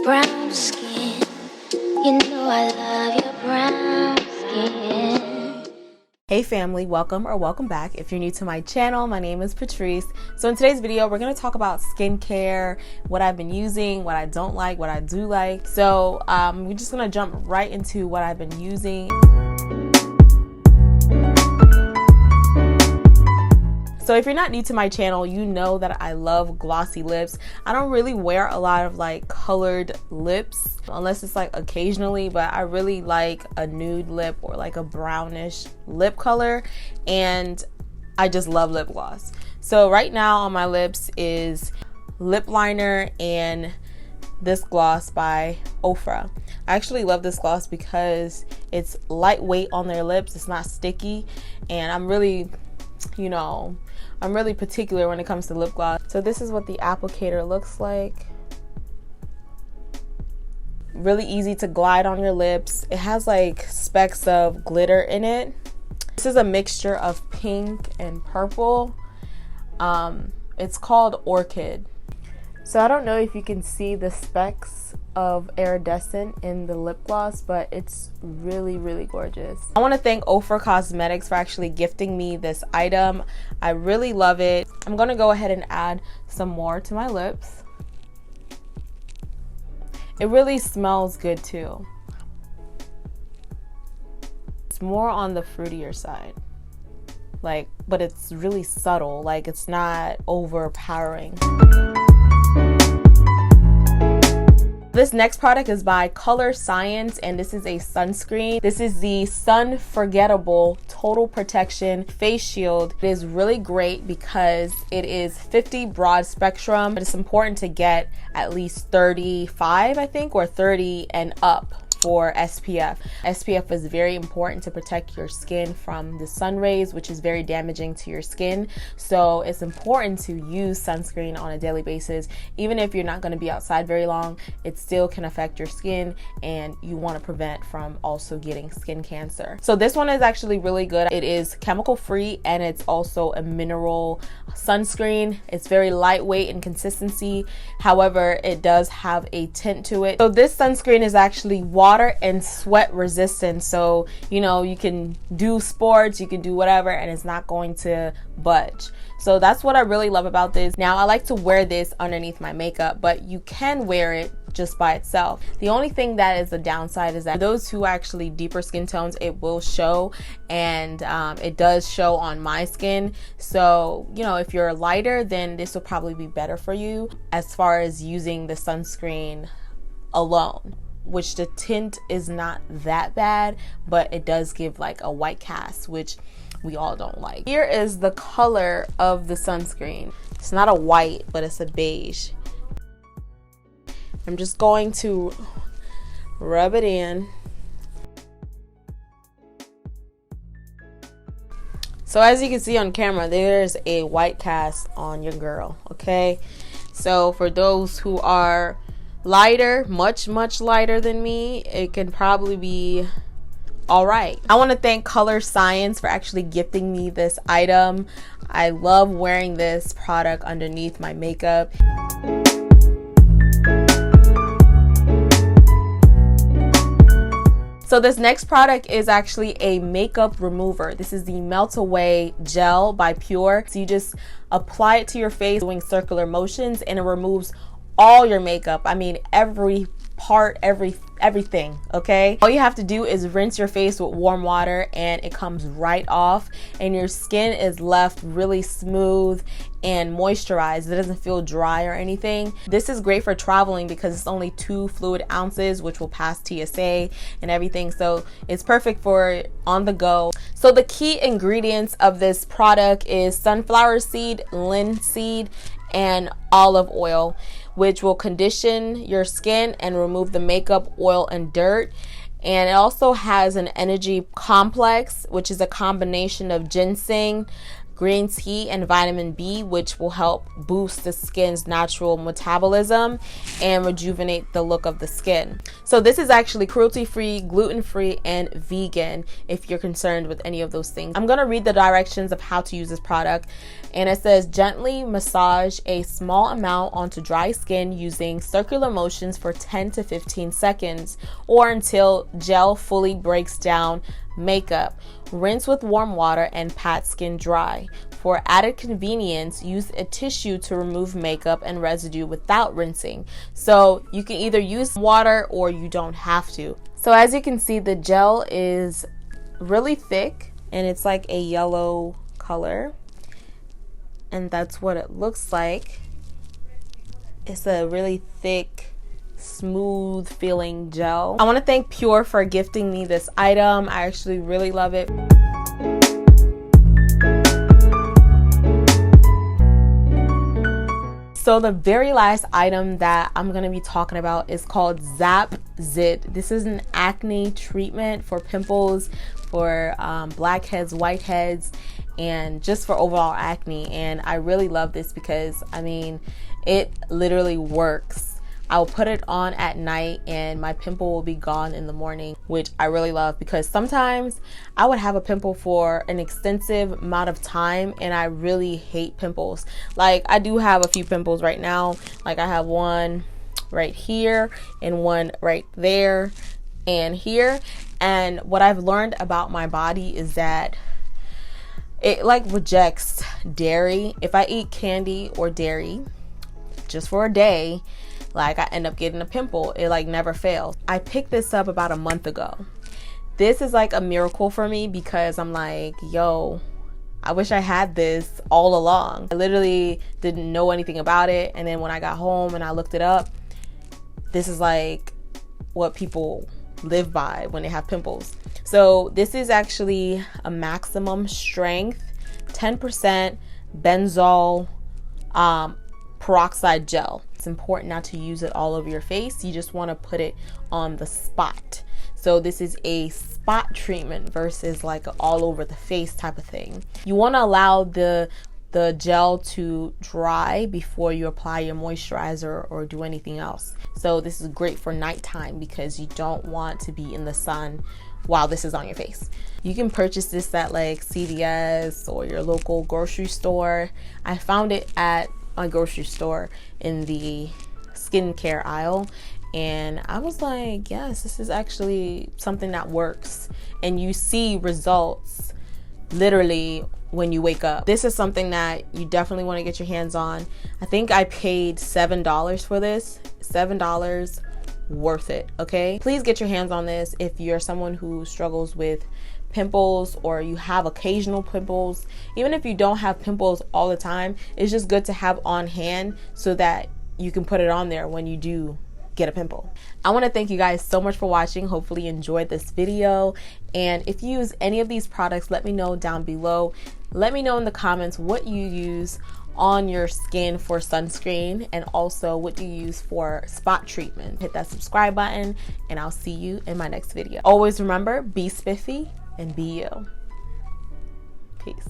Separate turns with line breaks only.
brown skin. You know I love your brown skin.
Hey family, welcome or welcome back. If you're new to my channel, my name is Patrice. So in today's video, we're going to talk about skincare, what I've been using, what I don't like, what I do like. So we're just going to jump right into what I've been using. So if you're not new to my channel, you know that I love glossy lips. I don't really wear a lot of like colored lips unless it's like occasionally, but I really like a nude lip or like a brownish lip color, and I just love lip gloss. So right now on my lips is lip liner and this gloss by Ofra. I actually love this gloss because it's lightweight on their lips, it's not sticky, and I'm really particular when it comes to lip gloss. So this is what the applicator looks like. Really easy to glide on your lips. It has like specks of glitter in it. This is a mixture of pink and purple. It's called Orchid. So I don't know if you can see the specks of iridescent in the lip gloss, but it's really gorgeous. I want to thank Ofra Cosmetics for actually gifting me this item. I really love it. I'm going to go ahead and add some more to my lips. It really smells good too. It's more on the fruitier side, but it's really subtle, like it's not overpowering. This next product is by Colorescience, and this is a sunscreen. This is the Sunforgettable Total Protection Face Shield. It is really great because it is 50 broad spectrum, but it's important to get at least 35, I think, or 30 and up for SPF. SPF is very important to protect your skin from the sun rays, which is very damaging to your skin. So it's important to use sunscreen on a daily basis. Even if you're not going to be outside very long, it still can affect your skin, and you want to prevent from also getting skin cancer. So this one is actually really good. It is chemical free, and it's also a mineral sunscreen. It's very lightweight in consistency. However, it does have a tint to it. So this sunscreen is actually water and sweat resistant, so you can do sports, you can do whatever, and it's not going to budge. So that's what I really love about this. Now I like to wear this underneath my makeup, but you can wear it just by itself. The only thing that is the downside is that for those who actually deeper skin tones, it will show, and it does show on my skin. So if you're lighter, then this will probably be better for you as far as using the sunscreen alone, which the tint is not that bad, but it does give like a white cast, which we all don't like. Here is the color of the sunscreen. It's not a white, but it's a beige. I'm just going to rub it in. So as you can see on camera, there's a white cast on your girl, okay? So for those who are lighter, much lighter than me, it can probably be all right. I want to thank Colorescience for actually gifting me this item. I love wearing this product underneath my makeup. So this next product is actually a makeup remover. This is the Melt Away Gel by Pur. So you just apply it to your face doing circular motions, and it removes all your makeup. I mean, every part, everything, okay? All you have to do is rinse your face with warm water, and it comes right off, and your skin is left really smooth and moisturized. It doesn't feel dry or anything. This is great for traveling because it's only 2 fluid ounces, which will pass TSA and everything. So it's perfect for on the go. So the key ingredients of this product is sunflower seed, linseed, and olive oil, which will condition your skin and remove the makeup, oil, and dirt. And it also has an energy complex, which is a combination of ginseng, green tea, and vitamin B, which will help boost the skin's natural metabolism and rejuvenate the look of the skin. So this is actually cruelty-free, gluten-free, and vegan if you're concerned with any of those things. I'm going to read the directions of how to use this product, and it says gently massage a small amount onto dry skin using circular motions for 10 to 15 seconds or until gel fully breaks down makeup. Rinse with warm water and pat skin dry. For added convenience, use a tissue to remove makeup and residue without rinsing. So you can either use water or you don't have to. So as you can see, the gel is really thick and it's like a yellow color. And that's what it looks like. It's a really thick, smooth feeling gel. I want to thank PUR for gifting me this item. I actually really love it. So the very last item that I'm going to be talking about is called ZapZyt. This is an acne treatment for pimples, for blackheads, whiteheads, and just for overall acne. And I really love this because, I mean, it literally works. I'll put it on at night and my pimple will be gone in the morning, which I really love because sometimes I would have a pimple for an extensive amount of time and I really hate pimples. Like, I do have a few pimples right now. Like, I have one right here and one right there and here. And what I've learned about my body is that it like rejects dairy. If I eat candy or dairy just for a day, like, I end up getting a pimple. It like never fails. I picked this up about a month ago. This is like a miracle for me because I'm like, yo, I wish I had this all along. I literally didn't know anything about it. And then when I got home and I looked it up, this is like what people live by when they have pimples. So this is actually a maximum strength, 10% benzoyl peroxide gel. It's important not to use it all over your face. You just want to put it on the spot. So this is a spot treatment versus like all over the face type of thing. You want to allow the gel to dry before you apply your moisturizer or do anything else. So this is great for nighttime because you don't want to be in the sun while this is on your face. You can purchase this at like CVS or your local grocery store. I found it at a grocery store in the skincare aisle and I was like, yes, this is actually something that works, and you see results literally when you wake up. This is something that you definitely want to get your hands on. I think I paid $7 for this. $7, worth it. Okay, please get your hands on this if you're someone who struggles with pimples or you have occasional pimples. Even if you don't have pimples all the time, it's just good to have on hand so that you can put it on there when you do get a pimple. I want to thank you guys so much for watching. Hopefully you enjoyed this video, and if you use any of these products, let me know down below. Let me know in the comments what you use on your skin for sunscreen and also what you use for spot treatment. Hit that subscribe button and I'll see you in my next video. Always remember, be spiffy and be you. Peace.